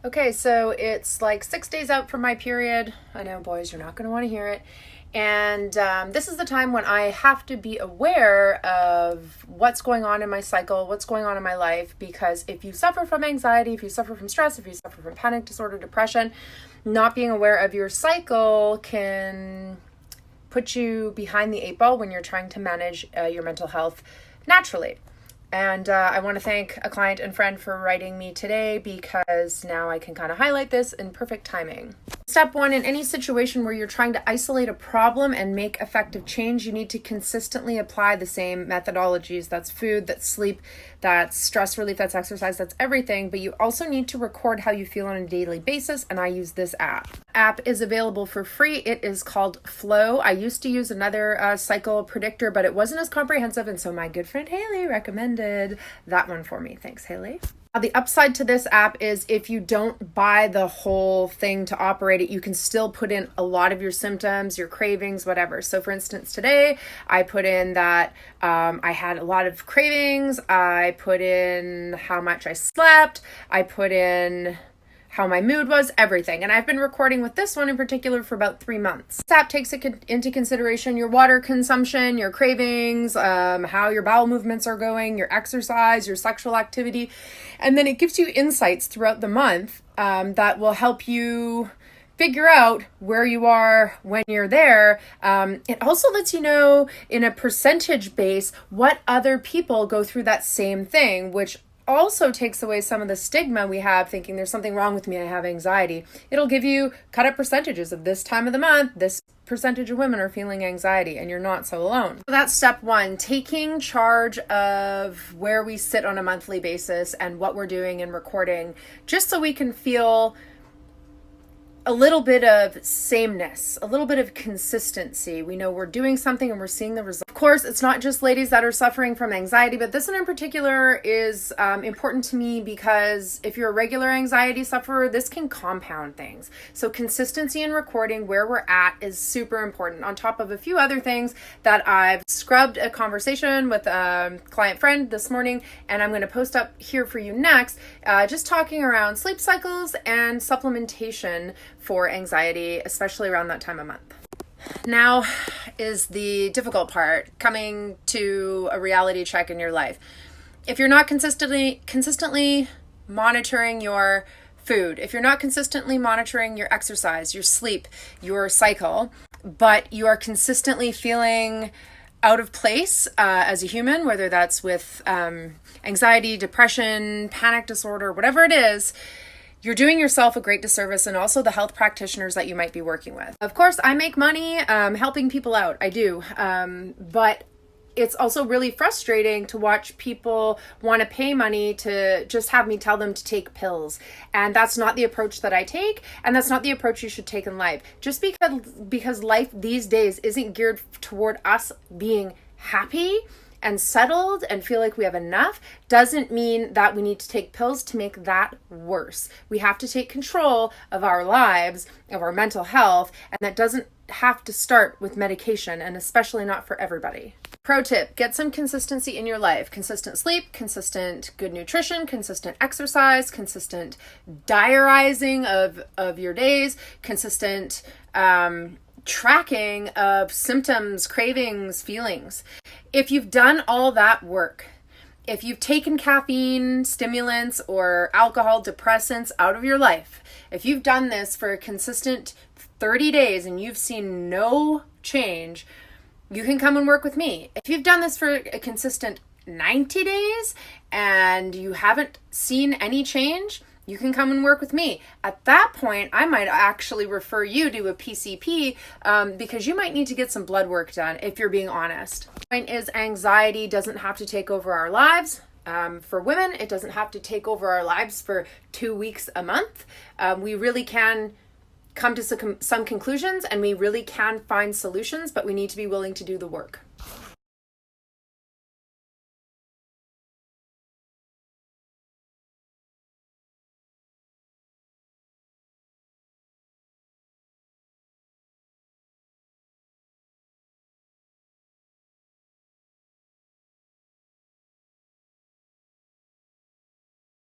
Okay, so it's like 6 days out from my period. I know, boys, you're not going to want to hear it. And this is the time when I have to be aware of what's going on in my cycle, what's going on in my life, because if you suffer from anxiety, if you suffer from stress, if you suffer from panic disorder, depression, not being aware of your cycle can put you behind the eight ball when you're trying to manage your mental health naturally. And I want to thank a client and friend for writing me today because now I can kind of highlight this in perfect timing. Step one, in any situation where you're trying to isolate a problem and make effective change, you need to consistently apply the same methodologies. That's food, that's sleep, that's stress relief, that's exercise, that's everything. But you also need to record how you feel on a daily basis, and I use this app. App is available for free. It is called Flow. I used to use another cycle predictor, but it wasn't as comprehensive, and so my good friend Haley recommended that one for me. Thanks, Haley. The upside to this app is if you don't buy the whole thing to operate it, you can still put in a lot of your symptoms, your cravings, whatever. So for instance, today I put in that I had a lot of cravings. I put in how much I slept. I put in how my mood was, everything. And I've been recording with this one in particular for about 3 months. This app takes into consideration your water consumption, your cravings, how your bowel movements are going, your exercise, your sexual activity. And then it gives you insights throughout the month that will help you figure out where you are when you're there. It also lets you know in a percentage base what other people go through that same thing, which also takes away some of the stigma we have thinking there's something wrong with me, I have anxiety. It'll give you cut up percentages of this time of the month, this percentage of women are feeling anxiety, and you're not so alone. So that's step one, taking charge of where we sit on a monthly basis and what we're doing and recording, just so we can feel a little bit of sameness, a little bit of consistency. We know we're doing something and we're seeing the results. Of course, it's not just ladies that are suffering from anxiety, but this one in particular is important to me because if you're a regular anxiety sufferer, this can compound things. So consistency in recording where we're at is super important, on top of a few other things that I've scrubbed a conversation with a client friend this morning, and I'm going to post up here for you next, just talking around sleep cycles and supplementation for anxiety, especially around that time of month. Now is the difficult part, coming to a reality check in your life. If you're not consistently monitoring your food, if you're not consistently monitoring your exercise, your sleep, your cycle, but you are consistently feeling out of place as a human, whether that's with anxiety, depression, panic disorder, whatever it is, you're doing yourself a great disservice, and also the health practitioners that you might be working with. Of course, I make money helping people out. I do. But it's also really frustrating to watch people want to pay money to just have me tell them to take pills. And that's not the approach that I take, and that's not the approach you should take in life. Just because life these days isn't geared toward us being happy and settled and feel like we have enough doesn't mean that we need to take pills to make that worse. We have to take control of our lives, of our mental health, and that doesn't have to start with medication, and especially not for everybody. Pro tip, get some consistency in your life. Consistent sleep, consistent good nutrition, consistent exercise, consistent diarizing of your days, consistent tracking of symptoms, cravings, feelings. If you've done all that work, if you've taken caffeine, stimulants, or alcohol, depressants out of your life, if you've done this for a consistent 30 days and you've seen no change, you can come and work with me. If you've done this for a consistent 90 days and you haven't seen any change, you can come and work with me. At that point, I might actually refer you to a PCP because you might need to get some blood work done, if you're being honest. The point is, anxiety doesn't have to take over our lives. For women, it doesn't have to take over our lives for 2 weeks a month. We really can come to some conclusions, and we really can find solutions, but we need to be willing to do the work.